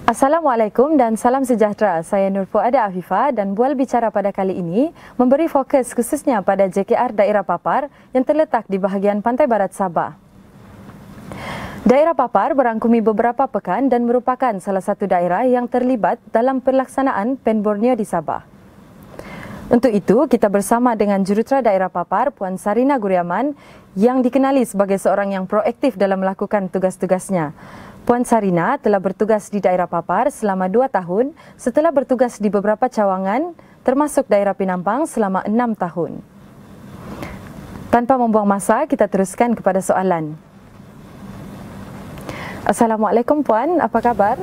Assalamualaikum dan salam sejahtera. Saya Nur Fuada Afifah dan Bual Bicara pada kali ini memberi fokus khususnya pada JKR Daerah Papar yang terletak di bahagian pantai barat Sabah. Daerah Papar berangkumi beberapa pekan dan merupakan salah satu daerah yang terlibat dalam pelaksanaan PEN Borneo di Sabah. Untuk itu, kita bersama dengan Jurutera Daerah Papar, Puan Sarina Guriaman, yang dikenali sebagai seorang yang proaktif dalam melakukan tugas-tugasnya. Puan Sarina telah bertugas di Daerah Papar selama 2 tahun setelah bertugas di beberapa cawangan termasuk Daerah Penampang selama 6 tahun. Tanpa membuang masa, kita teruskan kepada soalan. Assalamualaikum Puan, apa kabar?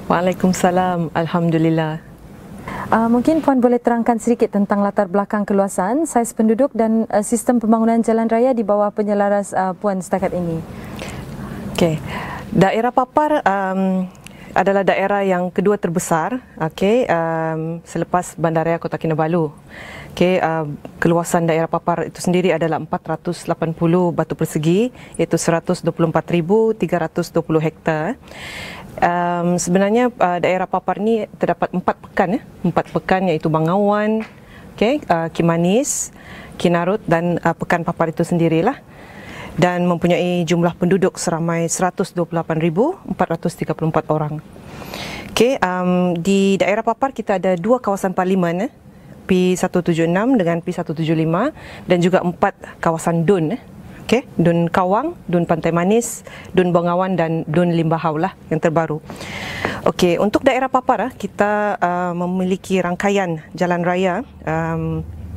Waalaikumsalam, Alhamdulillah. Mungkin Puan boleh terangkan sedikit tentang latar belakang keluasan, saiz penduduk dan sistem pembangunan jalan raya di bawah penyelaras Puan setakat ini. Okey. Daerah Papar adalah daerah yang kedua terbesar, selepas Bandaraya Kota Kinabalu. Keluasan daerah Papar itu sendiri adalah 480 batu persegi, iaitu 124,320 hektar. Sebenarnya daerah Papar ni terdapat 4 pekan, 4 pekan iaitu Bangawan, Kimanis, Kinarut dan Pekan Papar itu sendirilah. Dan mempunyai jumlah penduduk seramai 128,434 orang. Di daerah Papar kita ada 2 kawasan parlimen, P176 dengan P175 dan juga 4 kawasan DUN. DUN Kawang, DUN Pantai Manis, DUN Bangawan dan DUN Limbahau lah yang terbaru. Untuk daerah Papar kita memiliki rangkaian jalan raya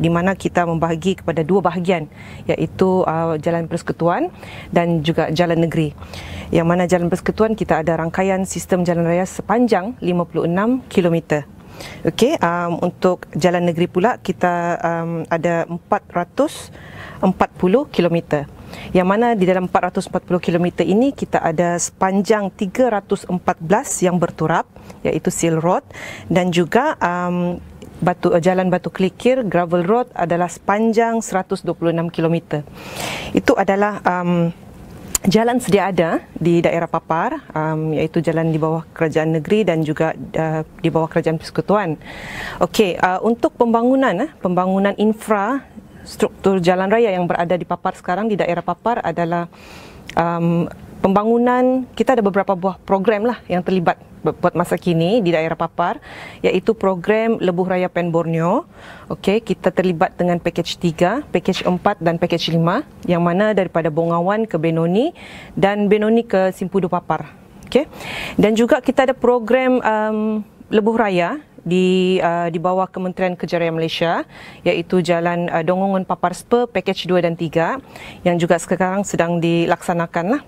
di mana kita membahagi kepada 2 bahagian, iaitu Jalan Persekutuan dan juga Jalan Negeri. Yang mana Jalan Persekutuan kita ada rangkaian sistem jalan raya sepanjang 56 km. Untuk Jalan Negeri pula kita ada 440 km. Yang mana di dalam 440 km ini kita ada sepanjang 314 yang berturap, iaitu seal road, dan juga Jalan Batu Kelikir, gravel road adalah sepanjang 126 km. Itu adalah jalan sedia ada di daerah Papar, iaitu jalan di bawah Kerajaan Negeri dan juga di bawah Kerajaan Persekutuan. Untuk pembangunan infrastruktur jalan raya yang berada di Papar sekarang, di daerah Papar adalah pembangunan, kita ada beberapa buah program lah yang terlibat buat masa kini di daerah Papar, iaitu program Lebuh Raya PEN Borneo. Kita terlibat dengan pakej 3, pakej 4 dan pakej 5, yang mana daripada Bongawan ke Benoni dan Benoni ke Simpudu Papar. Dan juga kita ada program Lebuh Raya di bawah Kementerian Kejaraian Malaysia, iaitu Jalan Dongongon Papar Spa pakej 2 dan 3 yang juga sekarang sedang dilaksanakan lah.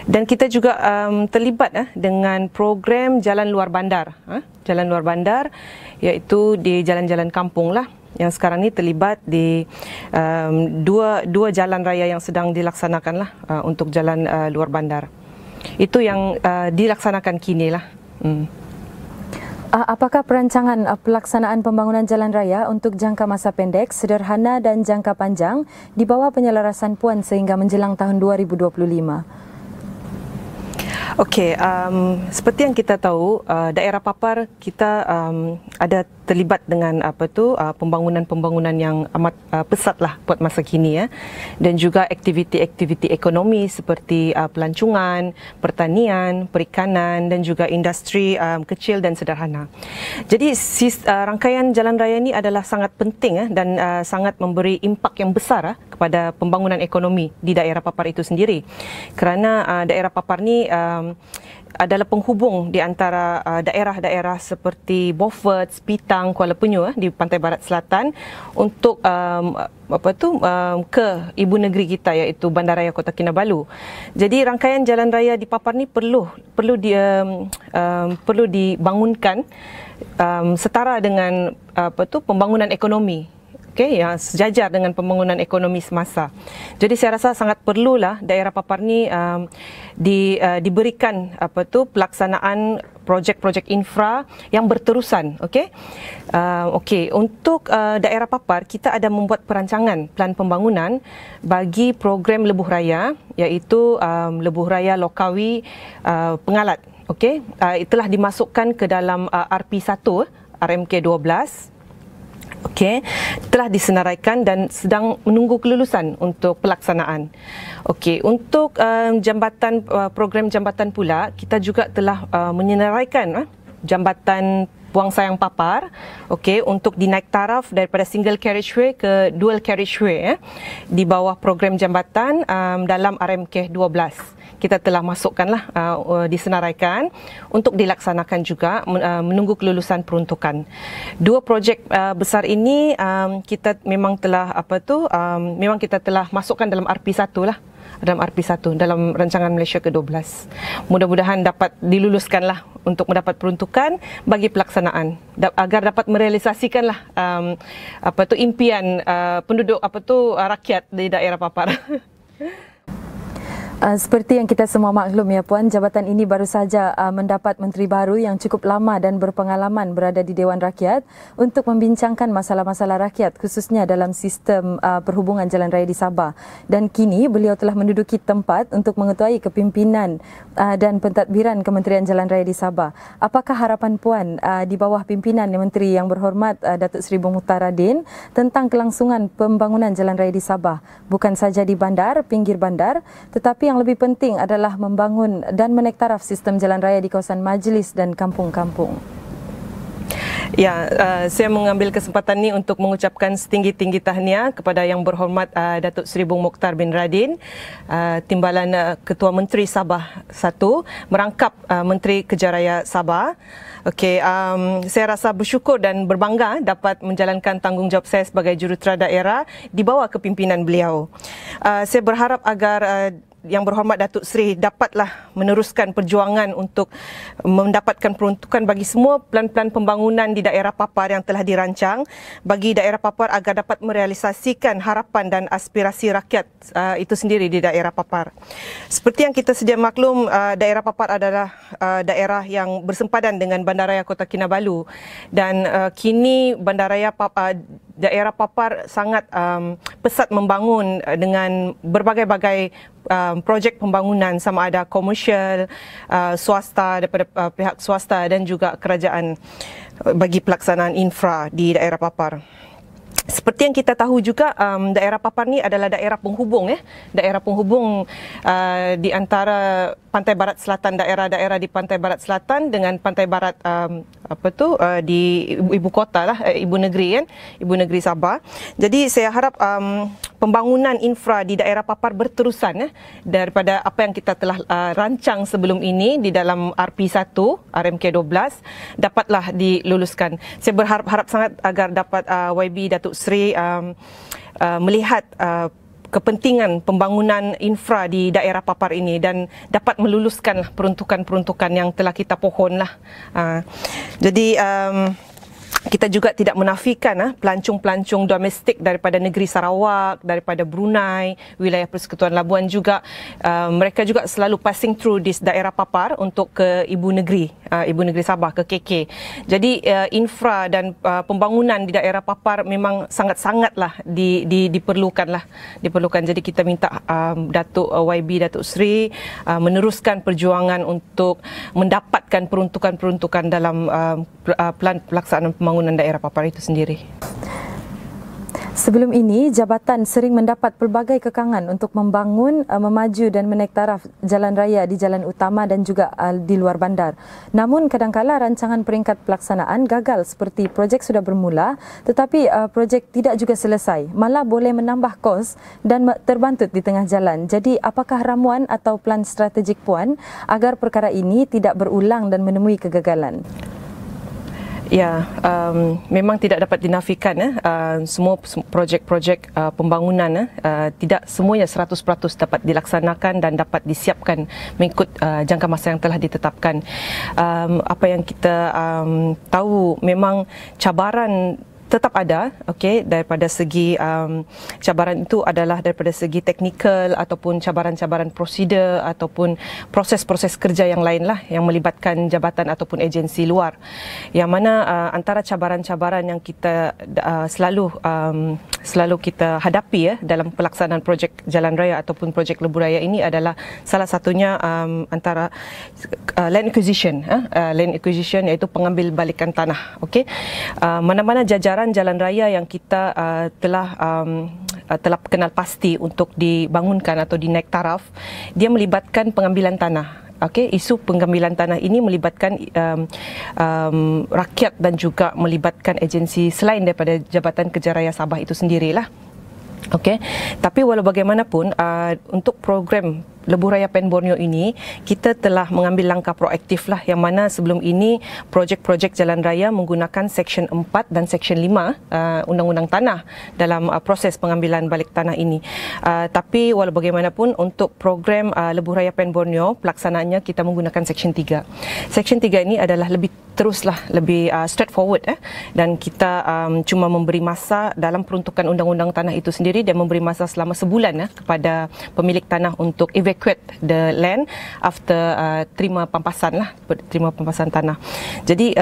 Dan kita juga terlibat dengan program Jalan Luar Bandar, Jalan Luar Bandar, iaitu di jalan-jalan kampung lah, yang sekarang ni terlibat di dua jalan raya yang sedang dilaksanakan lah untuk Jalan Luar Bandar. Itu yang dilaksanakan kini lah. Apakah perancangan pelaksanaan pembangunan jalan raya untuk jangka masa pendek, sederhana dan jangka panjang di bawah penyelarasan Puan sehingga menjelang tahun 2025? Seperti yang kita tahu, daerah Papar kita ada terlibat dengan pembangunan-pembangunan yang amat pesat lah buat masa kini, dan juga aktiviti-aktiviti ekonomi seperti pelancongan, pertanian, perikanan dan juga industri kecil dan sederhana. Jadi rangkaian jalan raya ini adalah sangat penting dan sangat memberi impak yang besar kepada pembangunan ekonomi di daerah Papar itu sendiri. Kerana daerah Papar ni adalah penghubung di antara daerah-daerah seperti Beaufort, Pitang, Kuala Penyu di pantai barat selatan untuk ke ibu negeri kita, iaitu Bandaraya Kota Kinabalu. Jadi rangkaian jalan raya di Papar ni perlu dibangunkan setara dengan pembangunan ekonomi. yang sejajar dengan pembangunan ekonomi semasa. Jadi saya rasa sangat perlulah daerah Papar ni diberikan pelaksanaan projek-projek infra yang berterusan. Untuk daerah Papar, kita ada membuat perancangan plan pembangunan bagi program Lebuh Raya, iaitu Lebuh Raya Lokawi Pengalat. Telah dimasukkan ke dalam RP1, RMK 12. Telah disenaraikan dan sedang menunggu kelulusan untuk pelaksanaan. Untuk program jambatan pula, kita juga telah menyenaraikan jambatan Buang Sayang Papar, untuk dinaik taraf daripada single carriageway ke dual carriageway di bawah program jambatan dalam RMK 12. Kita telah masukkanlah disenaraikan untuk dilaksanakan juga menunggu kelulusan peruntukan. Dua projek besar ini kita memang telah memang kita telah masukkan dalam RP1 lah, dalam RP1 dalam rancangan Malaysia ke-12. Mudah-mudahan dapat diluluskanlah untuk mendapat peruntukan bagi pelaksanaan agar dapat merealisasikanlah impian penduduk rakyat di daerah Papar. Seperti yang kita semua maklum ya Puan, jabatan ini baru saja mendapat menteri baru yang cukup lama dan berpengalaman berada di Dewan Rakyat untuk membincangkan masalah-masalah rakyat khususnya dalam sistem perhubungan jalan raya di Sabah. Dan kini beliau telah menduduki tempat untuk mengetuai kepimpinan dan pentadbiran Kementerian Jalan Raya di Sabah. Apakah harapan Puan di bawah pimpinan Menteri yang berhormat Datuk Seri Bung Mukhtar Radin tentang kelangsungan pembangunan jalan raya di Sabah? Bukan saja di bandar, pinggir bandar, tetapi yang lebih penting adalah membangun dan menaik taraf sistem jalan raya di kawasan majlis dan kampung-kampung. Saya mengambil kesempatan ini untuk mengucapkan setinggi-tinggi tahniah kepada Yang Berhormat Datuk Seri Bung Mukhtar bin Radin, Timbalan Ketua Menteri Sabah 1, merangkap Menteri Kejaraya Sabah. Saya rasa bersyukur dan berbangga dapat menjalankan tanggungjawab saya sebagai jurutera daerah di bawah kepimpinan beliau. Saya berharap agar Yang Berhormat Datuk Seri dapatlah meneruskan perjuangan untuk mendapatkan peruntukan bagi semua plan-plan pembangunan di daerah Papar yang telah dirancang bagi daerah Papar agar dapat merealisasikan harapan dan aspirasi rakyat itu sendiri di daerah Papar. Seperti yang kita sedia maklum, daerah Papar adalah daerah yang bersempadan dengan Bandaraya Kota Kinabalu, dan kini daerah Papar sangat pesat membangun dengan berbagai-bagai projek pembangunan, sama ada komersial, swasta, daripada pihak swasta dan juga kerajaan bagi pelaksanaan infra di daerah Papar. Seperti yang kita tahu juga, daerah Papar ni adalah daerah penghubung daerah penghubung di antara pantai barat selatan, daerah-daerah di pantai barat selatan dengan pantai barat di ibu kota lah, ibu negeri Sabah. Jadi saya harap pembangunan infra di daerah Papar berterusan daripada apa yang kita telah rancang sebelum ini di dalam RP1 RMK 12 dapatlah diluluskan. Saya berharap sangat agar dapat YB Datuk Seri melihat kepentingan pembangunan infra di daerah Papar ini dan dapat meluluskan peruntukan-peruntukan yang telah kita pohonlah. Jadi kita juga tidak menafikan pelancong-pelancong domestik daripada negeri Sarawak, daripada Brunei, wilayah Persekutuan Labuan juga. Mereka juga selalu passing through di daerah Papar untuk ke ibu negeri Sabah, ke KK. Jadi infra dan pembangunan di daerah Papar memang sangat-sangatlah diperlukan. Jadi kita minta Datuk Datuk Seri meneruskan perjuangan untuk mendapatkan peruntukan-peruntukan dalam plan pelaksanaan pembangunan daerah Papar itu sendiri. Sebelum ini, jabatan sering mendapat pelbagai kekangan untuk membangun, memaju dan menaik taraf jalan raya di jalan utama dan juga di luar bandar. Namun kadangkala rancangan peringkat pelaksanaan gagal seperti projek sudah bermula tetapi projek tidak juga selesai. Malah boleh menambah kos dan terbantut di tengah jalan. Jadi apakah ramuan atau plan strategik Puan agar perkara ini tidak berulang dan menemui kegagalan? Memang tidak dapat dinafikan semua projek-projek pembangunan tidak semuanya 100% dapat dilaksanakan dan dapat disiapkan mengikut jangka masa yang telah ditetapkan. Apa yang kita tahu, memang cabaran tetap ada, okey, daripada segi cabaran itu adalah daripada segi teknikal ataupun cabaran-cabaran prosedur ataupun proses-proses kerja yang lain lah yang melibatkan jabatan ataupun agensi luar. Yang mana antara cabaran-cabaran yang kita selalu kita hadapi ya dalam pelaksanaan projek jalan raya ataupun projek lebuh raya ini adalah salah satunya antara land acquisition, iaitu pengambil balikan tanah. Okey, mana-mana jajaran jalan raya yang kita telah kenal pasti untuk dibangunkan atau dinaik taraf, dia melibatkan pengambilan tanah. Okey, isu pengambilan tanah ini melibatkan rakyat dan juga melibatkan agensi selain daripada Jabatan Kerja Raya Sabah itu sendirilah. Okey, tapi walau bagaimanapun untuk program Lebuh Raya Pen Borneo ini kita telah mengambil langkah proaktif lah, yang mana sebelum ini projek-projek jalan raya menggunakan Seksyen 4 dan Seksyen 5 Undang-Undang Tanah dalam proses pengambilan balik tanah ini. Tapi walau bagaimanapun untuk program Lebuh Raya Pen Borneo pelaksanaannya kita menggunakan Seksyen 3. Seksyen 3 ini adalah lebih straightforward dan kita cuma memberi masa dalam peruntukan undang-undang tanah itu sendiri dan memberi masa selama sebulan kepada pemilik tanah untuk evacuate the land after terima pampasan tanah. Jadi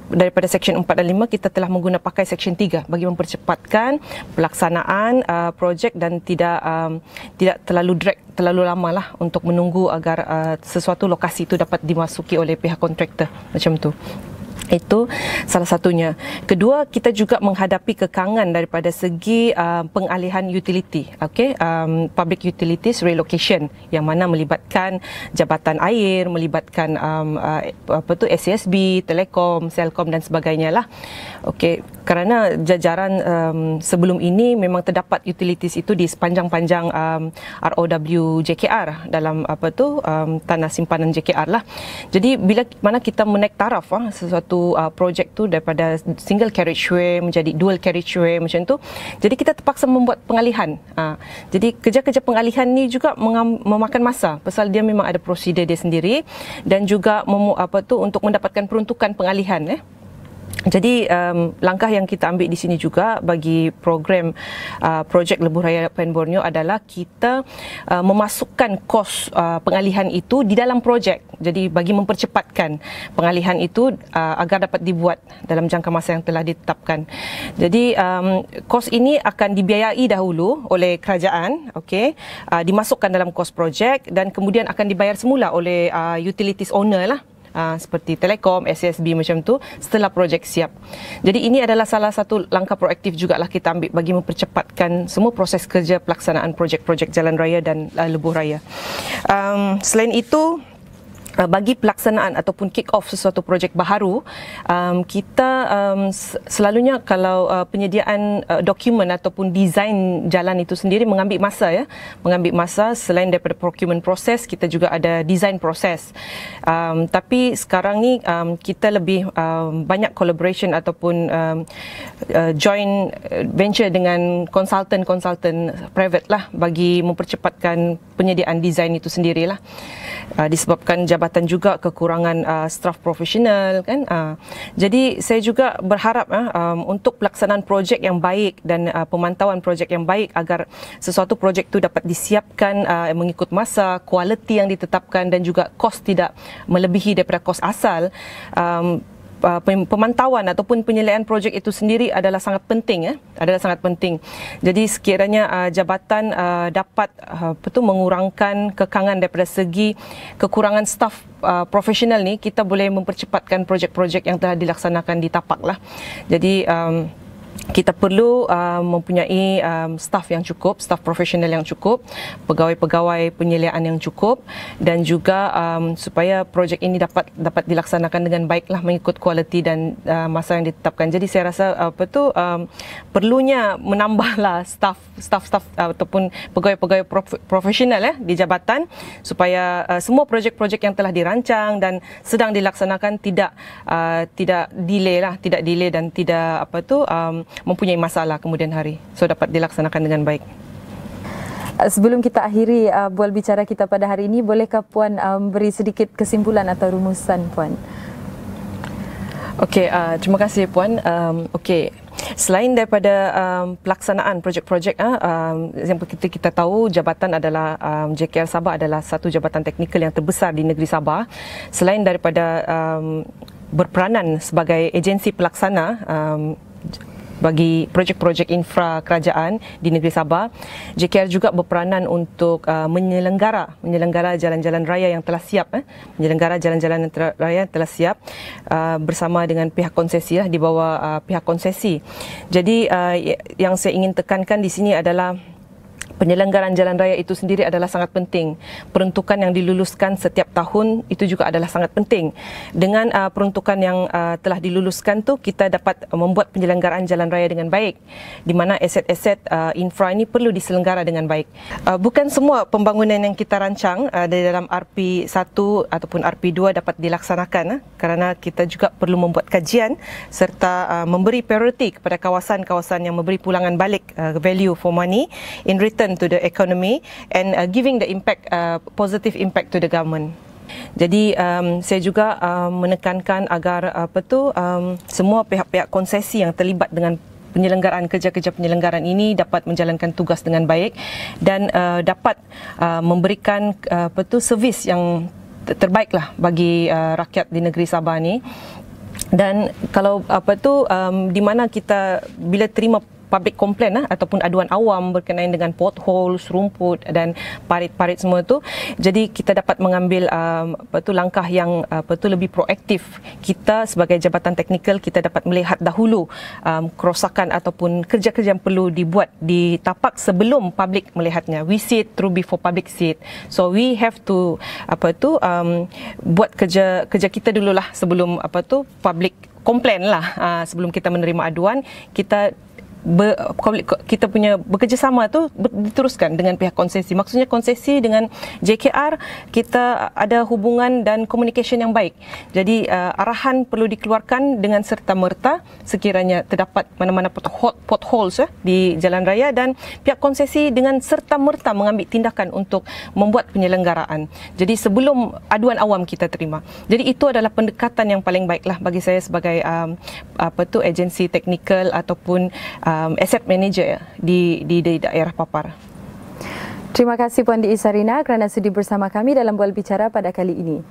daripada Seksyen 4 dan 5 kita telah pakai Seksyen 3 bagi mempercepatkan pelaksanaan projek dan tidak terlalu lama lah untuk menunggu agar sesuatu lokasi itu dapat dimasuki oleh pihak kontraktor macam tu. Itu salah satunya. Kedua, kita juga menghadapi kekangan daripada segi pengalihan utility, public utilities relocation, yang mana melibatkan jabatan air, melibatkan SCSB, Telekom, Selcom dan sebagainya lah. Okey, kerana jajaran sebelum ini memang terdapat utilities itu di sepanjang-panjang ROW JKR dalam tanah simpanan JKR lah. Jadi bila mana kita menaik taraf sesuatu projek tu daripada single carriageway menjadi dual carriageway macam tu, jadi kita terpaksa membuat pengalihan. Jadi kerja-kerja pengalihan ni juga memakan masa pasal dia memang ada prosedur dia sendiri dan juga untuk mendapatkan peruntukan pengalihan. Jadi langkah yang kita ambil di sini juga bagi program projek Lebuh Raya Pen Borneo adalah kita memasukkan kos pengalihan itu di dalam projek. Jadi bagi mempercepatkan pengalihan itu agar dapat dibuat dalam jangka masa yang telah ditetapkan. Jadi kos ini akan dibiayai dahulu oleh kerajaan, dimasukkan dalam kos projek dan kemudian akan dibayar semula oleh utilities owner lah. Seperti Telekom, SCSB macam tu setelah projek siap. Jadi ini adalah salah satu langkah proaktif jugalah kita ambil bagi mempercepatkan semua proses kerja pelaksanaan projek-projek jalan raya dan lebuh raya. Selain itu, bagi pelaksanaan ataupun kick off sesuatu projek baharu, kita selalunya kalau penyediaan dokumen ataupun desain jalan itu sendiri mengambil masa mengambil masa. Selain daripada procurement proses, kita juga ada design proses. Tapi sekarang ni kita lebih banyak collaboration ataupun joint venture dengan konsultan private lah bagi mempercepatkan penyediaan desain itu sendirilah. Disebabkan jabatan juga kekurangan staf profesional kan. Jadi saya juga berharap untuk pelaksanaan projek yang baik dan pemantauan projek yang baik agar sesuatu projek itu dapat disiapkan mengikut masa, kualiti yang ditetapkan dan juga kos tidak melebihi daripada kos asal. Pemantauan ataupun penyelesaian projek itu sendiri adalah sangat penting Jadi sekiranya jabatan dapat mengurangkan kekangan daripada segi kekurangan staf profesional ni, kita boleh mempercepatkan projek-projek yang telah dilaksanakan di tapak lah. Jadi kita perlu mempunyai staf yang cukup, staf profesional yang cukup, pegawai-pegawai penyeliaan yang cukup dan juga supaya projek ini dapat dilaksanakan dengan baiklah mengikut kualiti dan masa yang ditetapkan. Jadi saya rasa perlunya menambahlah staf ataupun pegawai-pegawai profesional di jabatan supaya semua projek-projek yang telah dirancang dan sedang dilaksanakan tidak delay dan tidak mempunyai masalah kemudian hari, so dapat dilaksanakan dengan baik. Sebelum kita akhiri bual bicara kita pada hari ini, bolehkah Puan beri sedikit kesimpulan atau rumusan Puan? Okey, terima kasih Puan. Okey, Selain daripada pelaksanaan projek-projek, yang kita tahu jabatan adalah JKR Sabah adalah satu jabatan teknikal yang terbesar di negeri Sabah. Selain daripada berperanan sebagai agensi pelaksana bagi projek-projek infra kerajaan di negeri Sabah, JKR juga berperanan untuk menyelenggara jalan-jalan raya yang telah siap, menyelenggara jalan-jalan raya yang telah siap bersama dengan pihak konsesi, di bawah pihak konsesi. Jadi yang saya ingin tekankan di sini adalah penyelenggaraan jalan raya itu sendiri adalah sangat penting. Peruntukan yang diluluskan setiap tahun itu juga adalah sangat penting. Dengan peruntukan yang telah diluluskan tu, kita dapat membuat penyelenggaraan jalan raya dengan baik, di mana aset-aset infra ini perlu diselenggara dengan baik. Bukan semua pembangunan yang kita rancang dari dalam RP1 ataupun RP2 dapat dilaksanakan, kerana kita juga perlu membuat kajian serta memberi prioriti kepada kawasan-kawasan yang memberi pulangan balik value for money in return to the economy and giving the impact, positive impact to the government. Jadi saya juga menekankan agar semua pihak-pihak konsesi yang terlibat dengan penyelenggaraan kerja-kerja penyelenggaraan ini dapat menjalankan tugas dengan baik dan dapat memberikan servis yang terbaiklah bagi rakyat di negeri Sabah ni. Dan kalau di mana kita bila terima public complaint ataupun aduan awam berkenaan dengan potholes, rumput dan parit-parit semua tu, jadi kita dapat mengambil langkah yang lebih proaktif. Kita sebagai jabatan teknikal, kita dapat melihat dahulu kerosakan ataupun kerja-kerja yang perlu dibuat di tapak sebelum public melihatnya. We see it through before public see it. So we have to buat kerja kita dululah sebelum public complain lah. Sebelum kita menerima aduan, kita punya bekerjasama tu diteruskan dengan pihak konsesi. Maksudnya konsesi dengan JKR, kita ada hubungan dan communication yang baik. Jadi arahan perlu dikeluarkan dengan serta-merta sekiranya terdapat mana-mana potholes di jalan raya, dan pihak konsesi dengan serta-merta mengambil tindakan untuk membuat penyelenggaraan. Jadi sebelum aduan awam kita terima. Jadi itu adalah pendekatan yang paling baiklah bagi saya sebagai agensi teknikal ataupun asset manager di daerah Papar. Terima kasih Puan Dee Sarina kerana sudi bersama kami dalam Bual Bicara pada kali ini.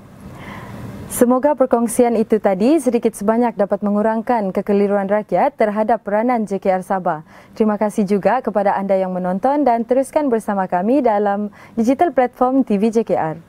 Semoga perkongsian itu tadi sedikit sebanyak dapat mengurangkan kekeliruan rakyat terhadap peranan JKR Sabah. Terima kasih juga kepada anda yang menonton dan teruskan bersama kami dalam digital platform TV JKR.